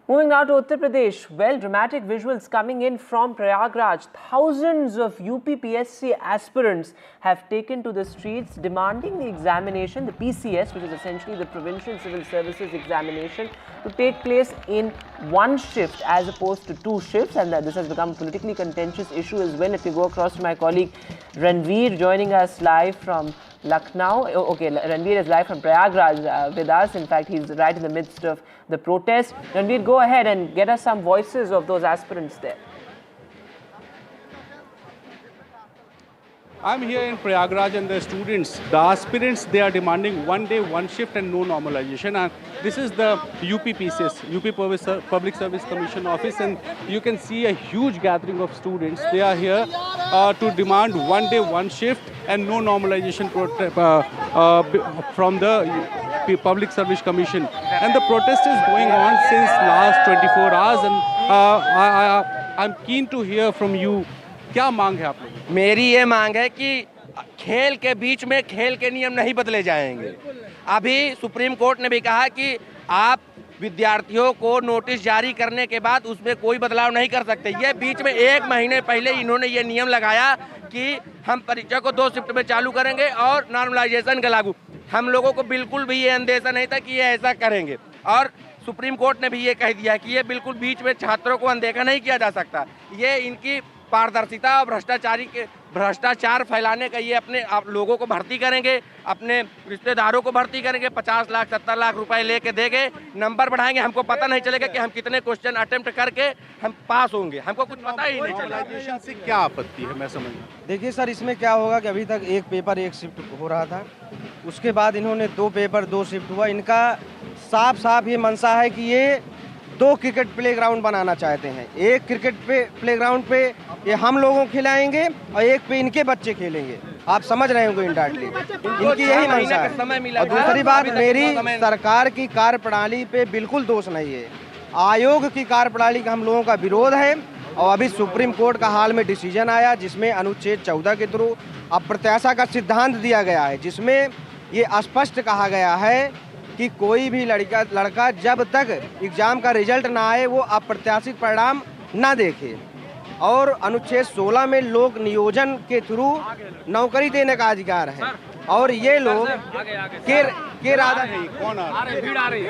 Moving now to Uttar Pradesh, well, dramatic visuals coming in from Prayagraj. Thousands of UPPSC aspirants have taken to the streets demanding the examination, the PCS, which is essentially the Provincial Civil Services Examination, to take place in one shift as opposed to two shifts. And this has become a politically contentious issue as well. If we go across to my colleague Ranveer joining us live from Lucknow. Okay, Ranveer is live from Prayagraj with us. In fact, he's right in the midst of the protest. Ranveer, go ahead and get us some voices of those aspirants there. I'm here in Prayagraj and the students, the aspirants, they are demanding 1 day, 1 shift and no normalization. And this is the UPPCS, UP Public Service Commission office, and you can see a huge gathering of students. They are here to demand 1 day, 1 shift and no normalization from the Public Service Commission. And the protest is going on since last 24 hours and I'm keen to hear from you. क्या मांग है आप लोगों? मेरी ये मांग है कि खेल के बीच में खेल के नियम नहीं बदले जाएंगे। अभी सुप्रीम कोर्ट ने भी कहा कि आप विद्यार्थियों को नोटिस जारी करने के बाद उसमें कोई बदलाव नहीं कर सकते। ये बीच में 1 महीने पहले इन्होंने ये नियम लगाया कि हम परीक्षा को 2 शिफ्ट में चालू करेंगे और नॉर्मलाइजेशन का लागू। हम लोगों को बिल्कुल भी ये अंदेशा नहीं था कि ये ऐसा करेंगे, और सुप्रीम कोर्ट ने भी ये कह दिया कि ये बिल्कुल बीच में छात्रों को अनदेखा नहीं किया जा सकता। ये इनकी पारदर्शिता और भ्रष्टाचार फैलाने का, ये अपने लोगों को भर्ती करेंगे, अपने रिश्तेदारों को भर्ती करेंगे, 50 लाख 70 लाख रुपए लेके देंगे, नंबर बढ़ाएंगे। हमको पता नहीं चलेगा कि हम कितने क्वेश्चन अटेम्प्ट करके हम पास होंगे, हमको कुछ पता ही नहीं चलेगा। से क्या आपत्ति है, मैं समझ। देखिए सर, इसमें क्या होगा कि अभी तक 1 पेपर 1 शिफ्ट हो रहा था, उसके बाद इन्होंने 2 पेपर 2 शिफ्ट हुआ। इनका साफ साफ ये मंशा है कि ये 2 क्रिकेट प्लेग्राउंड बनाना चाहते हैं। एक क्रिकेट प्लेग्राउंड पे ये हम लोगों खिलाएंगे और एक पे इनके बच्चे खेलेंगे। आप समझ रहे होंगे इनडायरेक्टली इनकी यही मंशा है। और दूसरी बात, मेरी सरकार की कार्यप्रणाली पे बिल्कुल दोष नहीं है। आयोग की कार्यप्रणाली का हम लोगों का विरोध है, और अभी सुप्रीम कोर्ट का हाल में डिसीजन आया जिसमें अनुच्छेद 14 के थ्रू अप्रत्याशा का सिद्धांत दिया गया है, जिसमें ये स्पष्ट कहा गया है कि कोई भी लड़का जब तक एग्जाम का रिजल्ट ना आए वो अप्रत्याशित परिणाम ना देखे। और अनुच्छेद 16 में लोक नियोजन के थ्रू नौकरी देने का अधिकार है। और ये लोग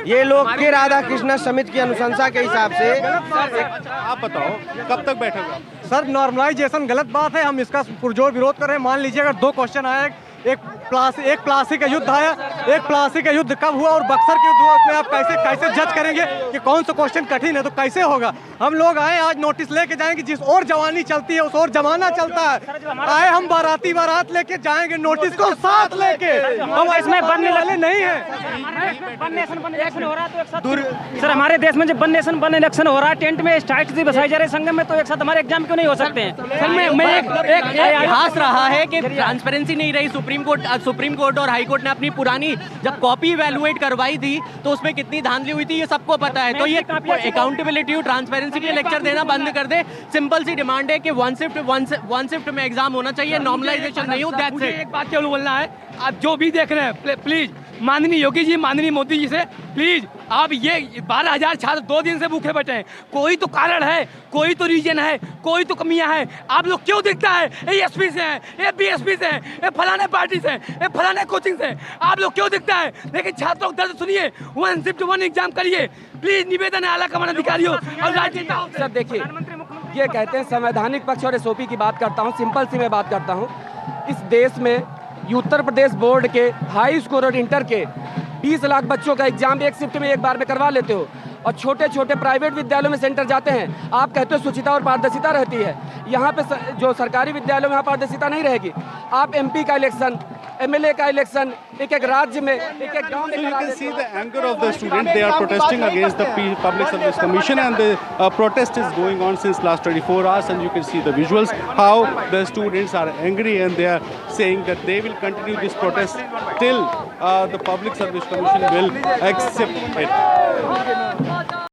ये लोग के राधा कृष्ण समिति की अनुशंसा के हिसाब से। आप बताओ कब तक बैठेगा? सर, नॉर्मलाइजेशन गलत बात है, हम इसका पुरजोर विरोध कर रहे हैं। मान लीजिए अगर 2 क्वेश्चन आए, एक प्लासी का युद्ध आया, एक प्लासी का युद्ध कब हुआ और बक्सर के युद्ध हुआ, उसमें आप कैसे जज करेंगे कि कौन सा क्वेश्चन कठिन है? तो कैसे होगा? हम लोग आए आज नोटिस लेके जाएंगे, जिस और जवानी चलती है उस और जमाना चलता है। आए हम बारात लेके जाएंगे नोटिस को साथ लेके, हम इसमें बनने वाले नहीं है। सर, हमारे देश में जब वन नेशन वन इलेक्शन हो रहा है, टेंट में स्ट्राइक बसाई जा रहे संगम में, तो एक साथ हमारे एग्जाम क्यों नहीं हो सकते हैं? सर, मैं एक इतिहास रहा है कि ट्रांसपेरेंसी नहीं रही। सुप्रीम कोर्ट और हाई कोर्ट ने अपनी पुरानी जब कॉपी इवैल्यूएट करवाई थी तो उसमें कितनी धांधली हुई थी, ये सबको पता है। तो ये अकाउंटेबिलिटी और ट्रांसपेरेंसी के लेक्चर देना बंद कर दे। सिंपल सी डिमांड है कि वन शिफ्ट में एग्जाम होना चाहिए, नॉर्मलाइजेशन नहीं हो। मुझे एक बात केवल बोलना है, आप जो भी देख रहे हैं प्लीज माननीय योगी जी, माननीय मोदी जी से प्लीज, आप ये 12,000 छात्र 2 दिन से भूखे बैठे हैं। कोई तो कारण है, कोई तो रीजन है, कोई तो कमियां हैं। आप लोग क्यों दिखता है ये एसपी से हैं, ये बीएसपी से हैं, ये फलाने पार्टी से, ये फलाने कोचिंग से, आप लोग क्यों दिखता है? लेकिन छात्रों का दर्द सुनिए, 1 शिफ्ट 1 एग्जाम करिए प्लीज, निवेदन है आला कमान अधिकारियों और राजनेताओं। सर देखिए, ये कहते हैं संवैधानिक पक्ष और एसओपी की बात करता हूँ, सिंपल सी मैं बात करता हूँ। इस देश में उत्तर प्रदेश बोर्ड के हाई स्कोर और इंटर के 20 लाख बच्चों का एग्जाम 1 शिफ्ट में 1 बार में करवा लेते हो, और छोटे छोटे प्राइवेट विद्यालयों में सेंटर जाते हैं। आप कहते हो शुचिता और पारदर्शिता रहती है, यहाँ पे जो सरकारी विद्यालयों में पारदर्शिता नहीं रहेगी। आप एमपी का इलेक्शन, एमएलए का इलेक्शन एक राज्य में, एक गांव में। So you can see the anger of the students. They are protesting against the Public Service Commission, and the protest is going on since last 24 hours. And you can see the visuals how the students are angry, and they are saying that they will continue this protest till the Public Service Commission will accept it.